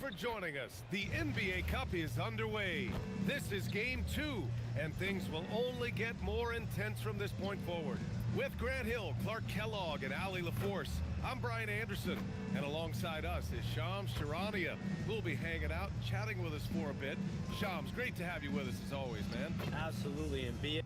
for joining us. The NBA Cup is underway. This is Game 2, and things will only get more intense from this point forward. With Grant Hill, Clark Kellogg, and Ali LaForce, I'm Brian Anderson, and alongside us is Shams Charania, who'll be hanging out and chatting with us for a bit. Shams, great to have you with us as always, man. Absolutely, and be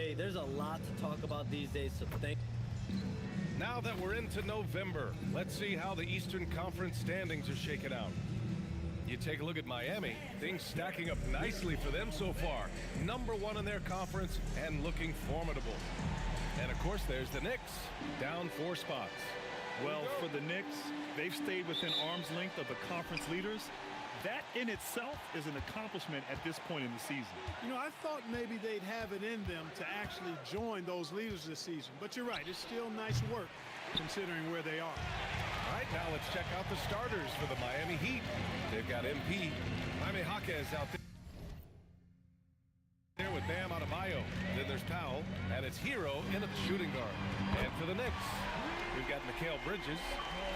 Hey, there's a lot to talk about these days, so Now that we're into November, let's see how the Eastern Conference standings are shaken out. You take a look at Miami, things stacking up nicely for them so far. #1 in their conference and looking formidable. And of course, there's the Knicks, down 4 spots. Well, for the Knicks, they've stayed within arm's length of the conference leaders. That in itself is an accomplishment at this point in the season. You know, I thought maybe they'd have it in them to actually join those leaders this season. But you're right, it's still nice work considering where they are. All right, now let's check out the starters for the Miami Heat. They've got MP, Jaime Jaquez out there with Bam Adebayo. Then there's Powell, and it's Hero in at the shooting guard. And for the Knicks, we've got Mikal Bridges.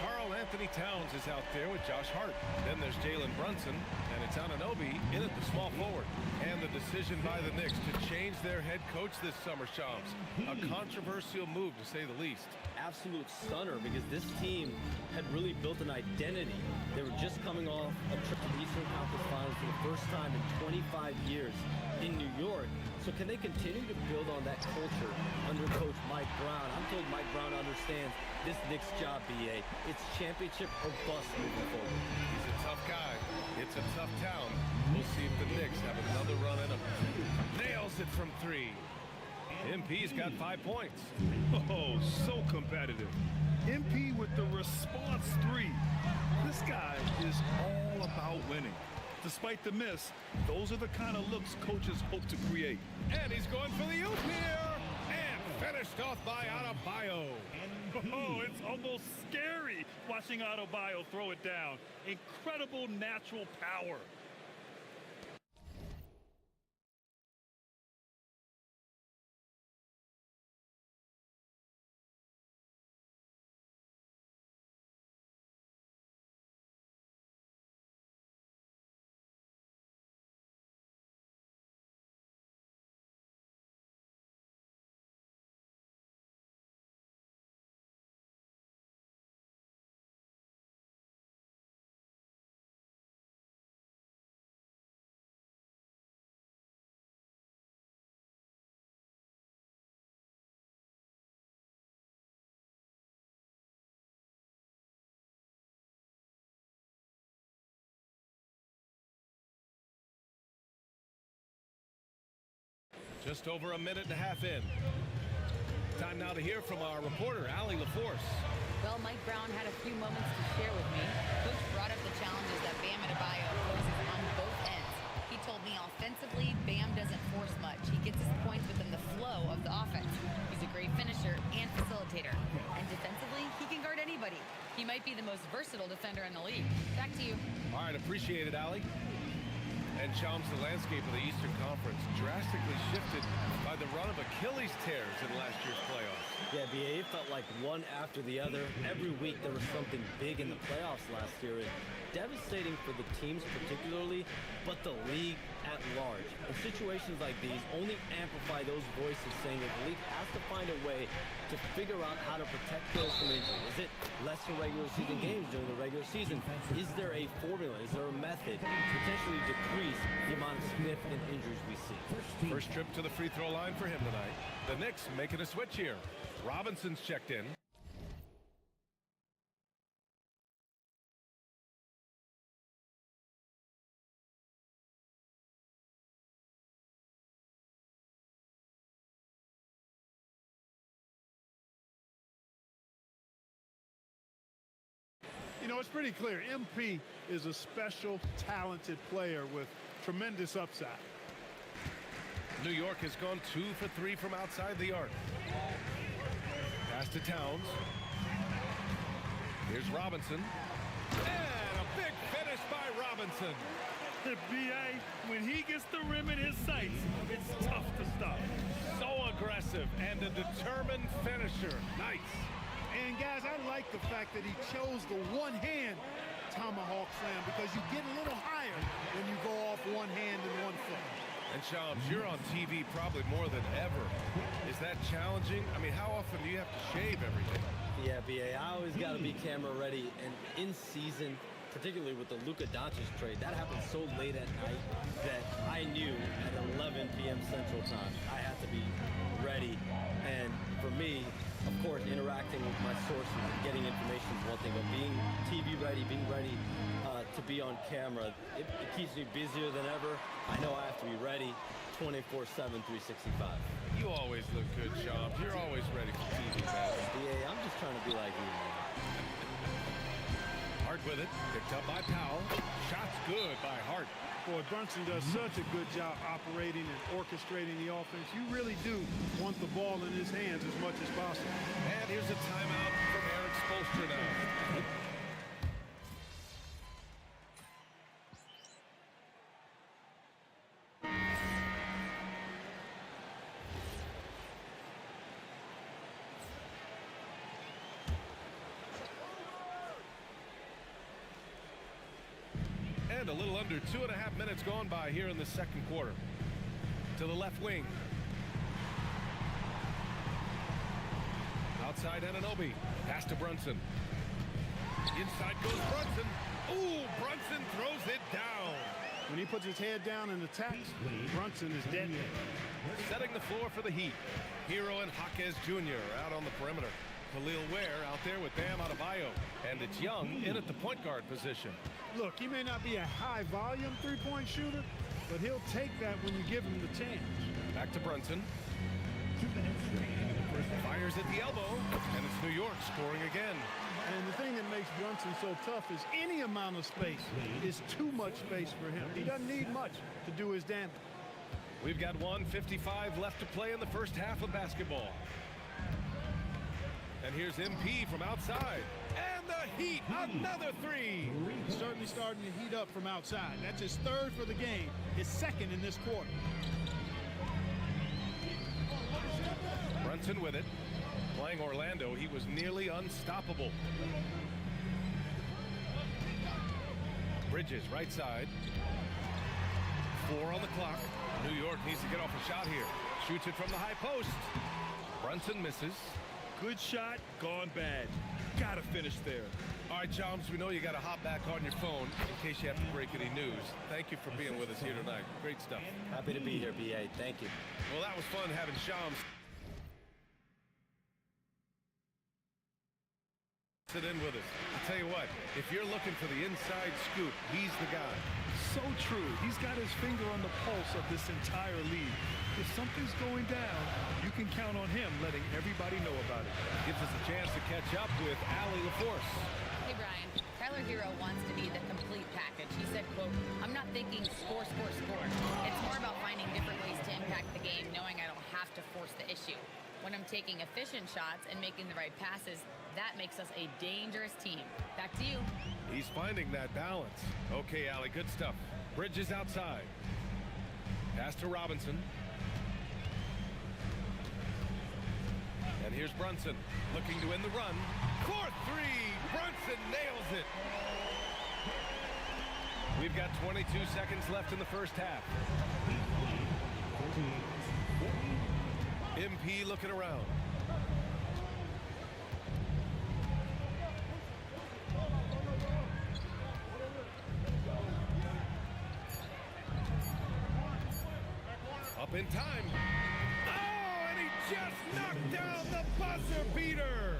Karl Anthony Towns is out there with Josh Hart. Then there's Jalen Brunson, and it's Anunoby in at the small forward. And the decision by the Knicks to change their head coach this summer, Shams. A controversial move, to say the least. absolute stunner because this team had really built an identity. They were just coming off a trip to the Eastern Conference Finals for the first time in 25 years in New York. So can they continue to build on that culture under Coach Mike Brown? I'm told Mike Brown understands this Knicks job, BA. It's championship or bust moving forward. He's a tough guy. It's a tough town. We'll see if the Knicks have another run in them. Nails it from 3. MP's got 5 points. Oh, so competitive. MP with the response 3. This guy is all about winning. Despite the miss, those are the kind of looks coaches hope to create. And he's going for the oop here. And finished off by Adebayo. Oh, it's almost scary watching Adebayo throw it down. Incredible natural power. Just over a minute and a half in. Time now to hear from our reporter, Allie LaForce. Well, Mike Brown had a few moments to share with me. Coach brought up the challenges that Bam Adebayo poses on both ends. He told me offensively, Bam doesn't force much. He gets his points within the flow of the offense. He's a great finisher and facilitator. And defensively, he can guard anybody. He might be the most versatile defender in the league. Back to you. All right, appreciate it, Allie. And Shams, the landscape of the Eastern Conference drastically shifted by the run of Achilles tears in last year's playoffs. Yeah, BA, it felt like one after the other. Every week there was something big in the playoffs last year. And devastating for the teams particularly, but the league at large. In situations like these, only amplify those voices saying that the league has to find a way to figure out how to protect players from injury. Is it lesser regular season games during the regular season? Is there a formula? Is there a method to potentially decrease the amount of significant injuries we see? First trip to the free throw line for him tonight. The Knicks making a switch here. Robinson's checked in. You know, it's pretty clear. MP is a special, talented player with tremendous upside. New York has gone 2 for 3 from outside the arc. Pass to Towns. Here's Robinson. And a big finish by Robinson. The BA, when he gets the rim in his sights, it's tough to stop. So aggressive and a determined finisher. Nice. And guys, I like the fact that he chose the one-hand tomahawk slam because you get a little higher when you go off one hand and one foot. And Shams, you're on TV probably more than ever. Is that challenging? I mean, how often do you have to shave every day? Yeah, BA, I always got to be camera ready, and in season, to particularly with the Luka Doncic trade. That happened so late at night that I knew at 11 p.m. Central Time I had to be ready. And for me, of course, interacting with my sources and getting information is one thing, but being TV ready, being ready to be on camera, it keeps me busier than ever. I know I have to be ready 24/7, 365. You always look good, Shams. You're always ready for TV, man. BA, I'm just trying to be like you, man. Hart with it. Picked up by Powell. Shot's good by Hart. Boy, Brunson does such a good job operating and orchestrating the offense. You really do want the ball in his hands as much as possible. And here's a timeout from Eric Spoelstra now. And a little under 2.5 minutes gone by here in the second quarter. To the left wing. Outside Anunoby. Pass to Brunson. Inside goes Brunson. Ooh, Brunson throws it down. When he puts his head down and attacks, Brunson is dead. Setting the floor for the Heat. Hero and Jaquez Jr. out on the perimeter. Khalil Ware out there with Bam Adebayo. And it's Young in at the point guard position. Look, he may not be a high-volume three-point shooter, but he'll take that when you give him the chance. Back to Brunson. Fires at the elbow, and it's New York scoring again. And the thing that makes Brunson so tough is any amount of space is too much space for him. He doesn't need much to do his damage. We've got 1:55 left to play in the first half of basketball. And here's MP from outside. And the Heat, another three. He's certainly starting to heat up from outside. That's his third for the game, his second in this quarter. Brunson with it. Playing Orlando, he was nearly unstoppable. Bridges, right side. 4 on the clock. New York needs to get off a shot here. Shoots it from the high post. Brunson misses. Good shot, gone bad. Gotta finish there. All right, Chomps, we know you got to hop back on your phone in case you have to break any news. Thank you for being with us here tonight. Great stuff. Happy to be here, BA. Thank you. Well, that was fun having Shams sit in with us. I tell you what, if you're looking for the inside scoop, he's the guy. So true. He's got his finger on the pulse of this entire league. If something's going down, you can count on him letting everybody know about it. Gives us a chance to catch up with Allie LaForce. Hey, Brian. Tyler Hero wants to be the complete package. He said, quote, "I'm not thinking score, score, score. It's more about finding different ways to impact the game, knowing I don't have to force the issue. When I'm taking efficient shots and making the right passes, that makes us a dangerous team." Back to you. He's finding that balance. Okay, Allie, good stuff. Bridges outside. Pass to Robinson. And here's Brunson looking to end the run. 4-3. Brunson nails it. We've got 22 seconds left in the first half. MP looking around. Up in time. Oh, and he just knocked down the buzzer beater.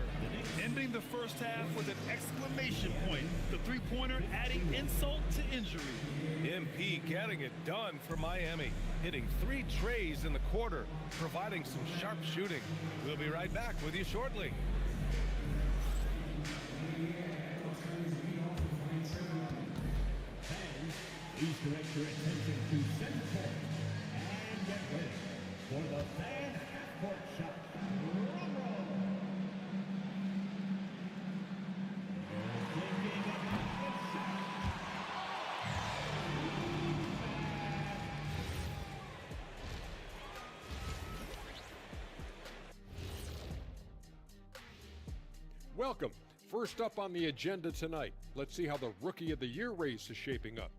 Ending the first half with an exclamation point. The three-pointer adding insult to injury. MP getting it done for Miami. Hitting 3 trays in the quarter, providing some sharp shooting. We'll be right back with you shortly. Please direct your attention to center court and get ready for the fan half-court shot. Welcome. First up on the agenda tonight, let's see how the Rookie of the Year race is shaping up.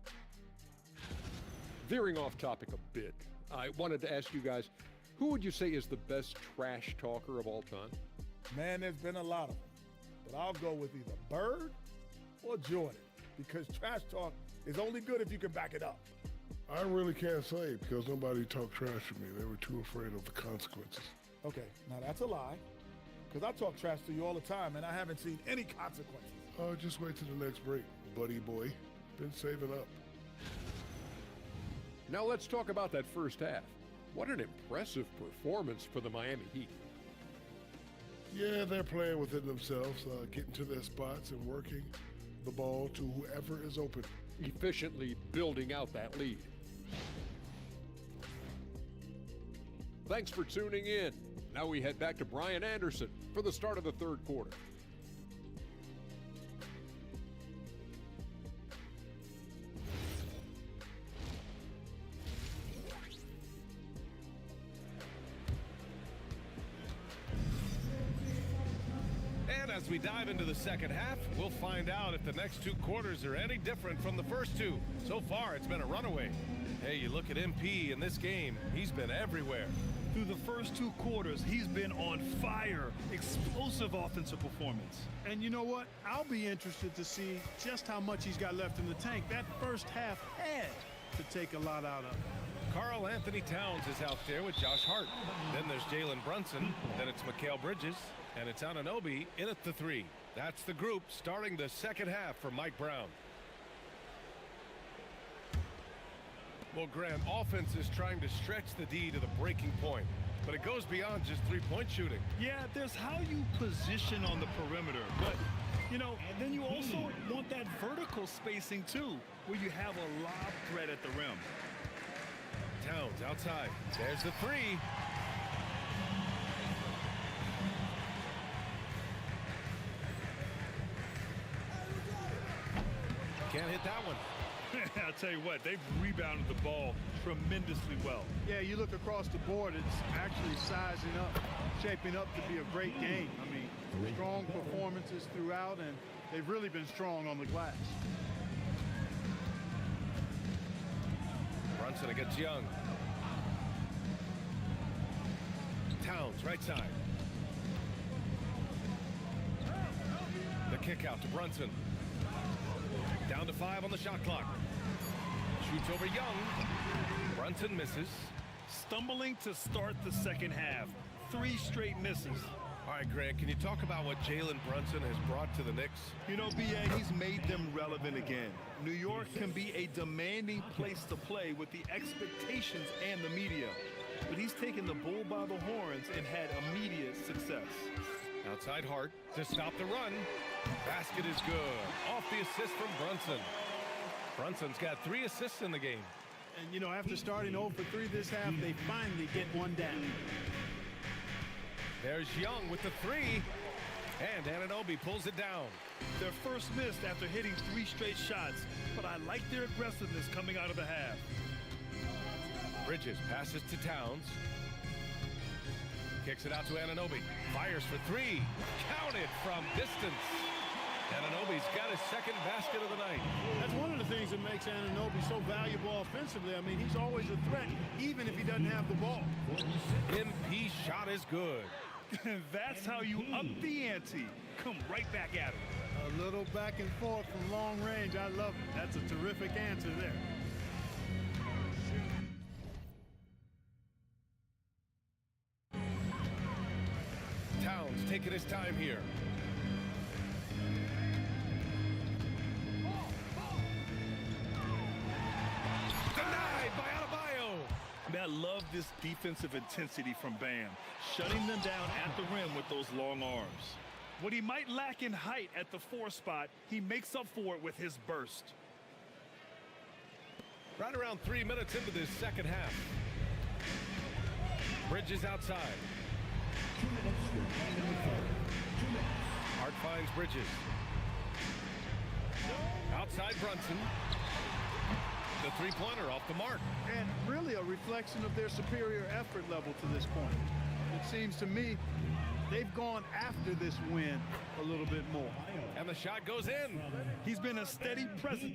Veering off topic a bit, I wanted to ask you guys, who would you say is the best trash talker of all time? Man, there's been a lot of them, but I'll go with either Bird or Jordan. because trash talk is only good if you can back it up. I really can't say because nobody talked trash to me. They were too afraid of the consequences. Okay, now that's a lie, because I talk trash to you all the time, and I haven't seen any consequences. Just wait till the next break, buddy boy. Been saving up. Now let's talk about that first half. What an impressive performance for the Miami Heat. Yeah, they're playing within themselves, getting to their spots and working the ball to whoever is open. Efficiently building out that lead. Thanks for tuning in. Now we head back to Brian Anderson for the start of the third quarter. And as we dive into the second half, we'll find out if the next two quarters are any different from the first two. So far, it's been a runaway. Hey, you look at MP in this game, he's been everywhere. Through the first two quarters, he's been on fire. Explosive offensive performance. And you know what? I'll be interested to see just how much he's got left in the tank. That first half had to take a lot out of him. Karl Anthony Towns is out there with Josh Hart. Then there's Jalen Brunson. Then it's Mikal Bridges. And it's Anunoby in at the three. That's the group starting the second half for Mike Brown. Well, Grant, offense is trying to stretch the D to the breaking point, but it goes beyond just three-point shooting. Yeah, there's how you position on the perimeter, but, you know, then you also want that vertical spacing, too, where you have a lob threat at the rim. Towns outside. There's the three. Can't hit that one. I'll tell you what, they've rebounded the ball tremendously well. Yeah, you look across the board, it's actually sizing up, shaping up to be a great game. I mean, strong performances throughout, and they've really been strong on the glass. Brunson against Young. Towns, right side. The kick out to Brunson. Down to 5 on the shot clock. Shoots over Young. Brunson misses. Stumbling to start the second half. 3 straight misses. All right, Grant, can you talk about what Jalen Brunson has brought to the Knicks? You know, B.A., he's made them relevant again. New York can be a demanding place to play with the expectations and the media. But he's taken the bull by the horns and had immediate success. Outside Hart to stop the run. Basket is good. Off the assist from Brunson. Brunson's got 3 assists in the game. And, you know, after starting 0 for 3 this half, they finally get one down. There's Young with the 3. And Anunoby pulls it down. Their first miss after hitting 3 straight shots, but I like their aggressiveness coming out of the half. Bridges passes to Towns. Kicks it out to Anunoby. Fires for 3. Counted from distance. Anunoby's got his second basket of the night. That's one of the things that makes Anunoby so valuable offensively. I mean, he's always a threat, even if he doesn't have the ball. MP shot is good. That's how you up the ante. Come right back at him. A little back and forth from long range. I love it. That's a terrific answer there. Towns taking his time here. Denied by Adebayo. I mean, I love this defensive intensity from Bam, shutting them down at the rim with those long arms. What he might lack in height at the 4 spot, he makes up for it with his burst. Right around 3 minutes into this second half. Bridges outside. Hart finds Bridges. Outside Brunson. The three-pointer off the mark. And really a reflection of their superior effort level to this point. It seems to me they've gone after this win a little bit more. And the shot goes in. He's been a steady presence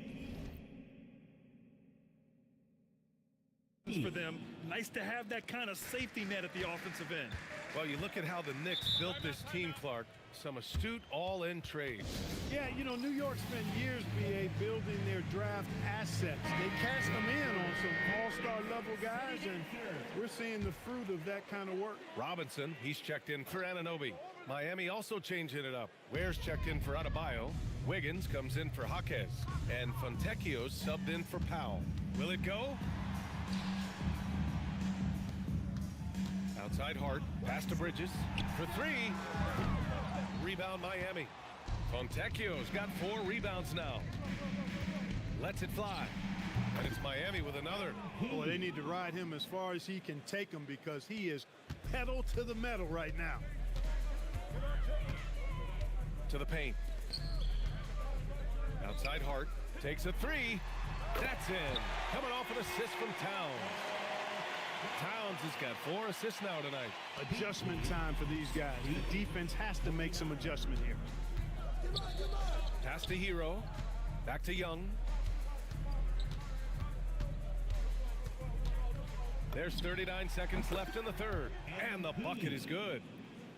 challenge for them. Nice to have that kind of safety net at the offensive end. Well, you look at how the Knicks built this team, Clark. Some astute all-in trades. Yeah, you know, New York spent years, B.A., building their draft assets. They cashed them in on some all-star level guys, and we're seeing the fruit of that kind of work. Robinson, he's checked in for Anunoby. Miami also changing it up. Ware's checked in for Adebayo. Wiggins comes in for Jaquez. And Fontecchio's subbed in for Powell. Will it go? Outside Hart, pass to Bridges for three. Rebound Miami. Fontecchio's got 4 rebounds now. Lets it fly. And it's Miami with another. Boy, they need to ride him as far as he can take them because he is pedal to the metal right now. To the paint. Outside Hart takes a 3. That's in. Coming off an assist from Towns. Towns has got 4 assists now tonight. Adjustment time for these guys. The defense has to make some adjustment here. Pass to Hero. Back to Young. There's 39 seconds left in the third. And the bucket is good.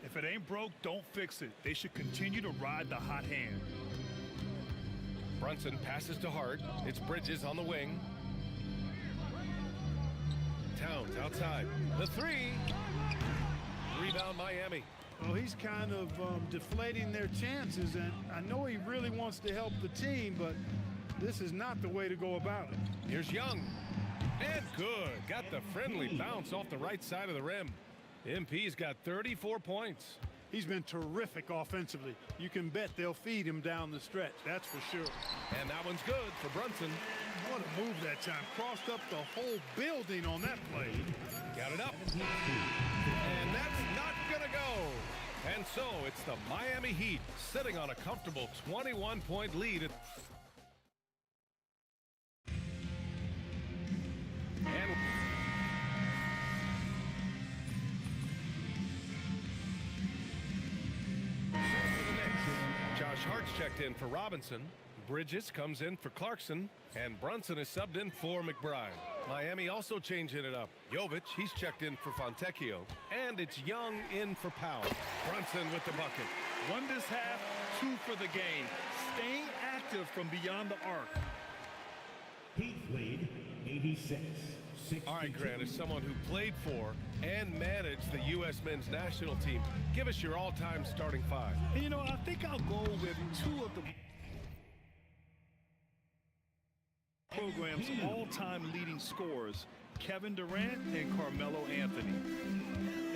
If it ain't broke, don't fix it. They should continue to ride the hot hand. Brunson passes to Hart. It's Bridges on the wing. Towns outside. The 3. Rebound Miami. Well, he's kind of deflating their chances, and I know he really wants to help the team, but this is not the way to go about it. Here's Young. And good. Got the friendly bounce off the right side of the rim. MP's got 34 points. He's been terrific offensively. You can bet they'll feed him down the stretch, that's for sure. And that one's good for Brunson. What a move that time. Crossed up the whole building on that play. Got it up. And that's not going to go. And so it's the Miami Heat sitting on a comfortable 21-point lead. And Josh Hart's checked in for Robinson. Bridges comes in for Clarkson, and Brunson is subbed in for McBride. Miami also changing it up. Jovic, he's checked in for Fontecchio, and it's Young in for Powell. Brunson with the bucket. 1 this half, 2 for the game. Staying active from beyond the arc. Heat lead 86. All right, Grant, as someone who played for and managed the U.S. men's national team, give us your all-time starting 5. And you know, I think I'll go with 2 of the program's all-time leading scorers, Kevin Durant and Carmelo Anthony.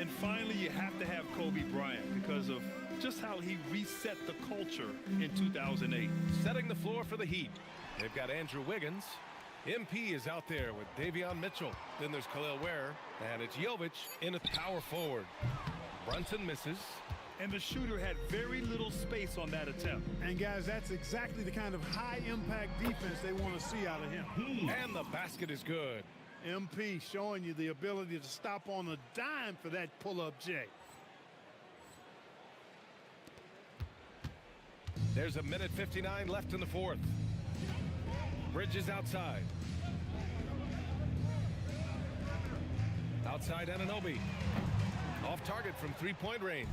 And finally, you have to have Kobe Bryant because of just how he reset the culture in 2008. Setting the floor for the Heat. They've got Andrew Wiggins. MP is out there with Davion Mitchell. Then there's Khalil Ware, and it's Jovic in a power forward. Brunson misses. And the shooter had very little space on that attempt. And guys, that's exactly the kind of high-impact defense they want to see out of him. And the basket is good. MP showing you the ability to stop on a dime for that pull-up J. There's a minute 59 left in the fourth. Bridges outside. Outside Anunoby. Off target from three-point range.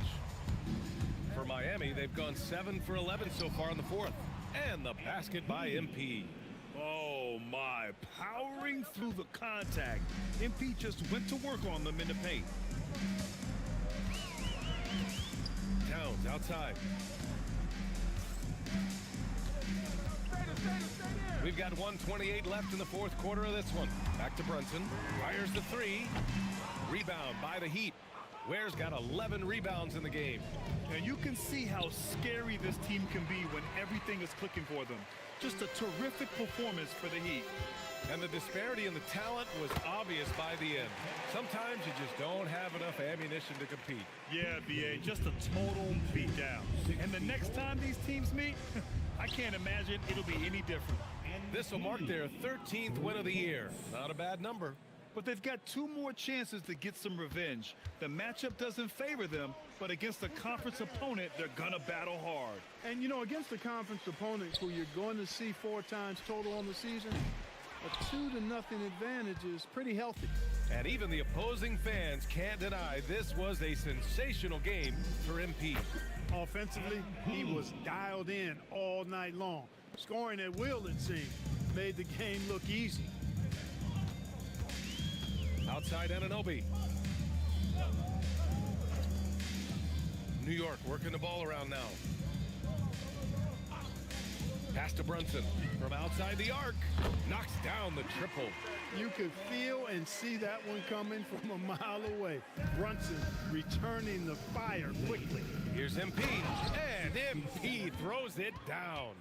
For Miami, they've gone 7 for 11 so far in the fourth. And the basket by MP. Oh my, powering through the contact. MP just went to work on them in the paint. Towns outside. We've got 1:28 left in the fourth quarter of this one. Back to Brunson. Fires the 3. Rebound by the Heat. Ware's got 11 rebounds in the game. And you can see how scary this team can be when everything is clicking for them. Just a terrific performance for the Heat. And the disparity in the talent was obvious by the end. Sometimes you just don't have enough ammunition to compete. Yeah, BA, just a total beatdown. And the next time these teams meet, I can't imagine it'll be any different. This will mark their 13th win of the year. Not a bad number. But they've got 2 more chances to get some revenge. The matchup doesn't favor them, but against a conference opponent, they're gonna battle hard. And you know, against a conference opponent who you're going to see 4 times total on the season, A 2-0 advantage is pretty healthy. And even the opposing fans can't deny this was a sensational game for MP. Offensively, he was dialed in all night long. Scoring at will, it seemed, made the game look easy. Outside Anunoby. New York working the ball around now. Pass to Brunson from outside the arc. Knocks down the triple. You could feel and see that one coming from a mile away. Brunson returning the fire quickly. Here's MP, and MP throws it down.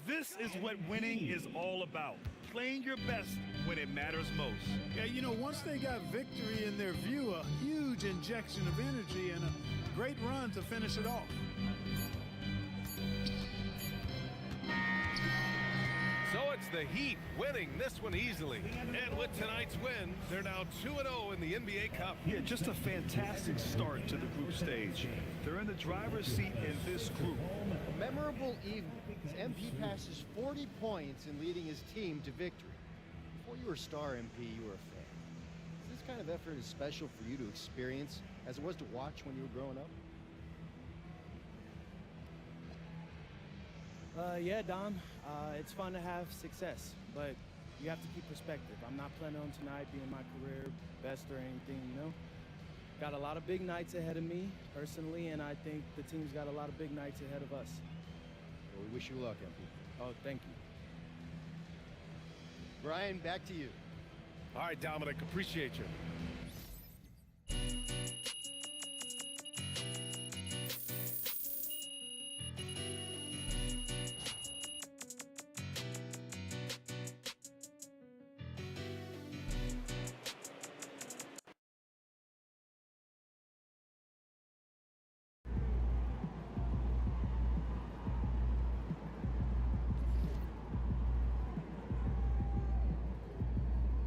This is what winning is all about. Playing your best when it matters most. Yeah, you know, once they got victory in their view, a huge injection of energy and a great run to finish it off. So it's the Heat winning this one easily. And with tonight's win, they're now 2-0 in the NBA Cup. Yeah, just a fantastic start to the group stage. They're in the driver's seat in this group. A memorable evening as MP passes 40 points in leading his team to victory. Before you were a star, MP, you were a fan. Is this kind of effort as special for you to experience as it was to watch when you were growing up? Yeah, Dom. It's fun to have success, but you have to keep perspective. I'm not planning on tonight being my career best or anything, you know? Got a lot of big nights ahead of me, personally, and I think the team's got a lot of big nights ahead of us. Well, we wish you luck, MP. Oh, thank you. Brian, back to you. All right, Dominic, appreciate you.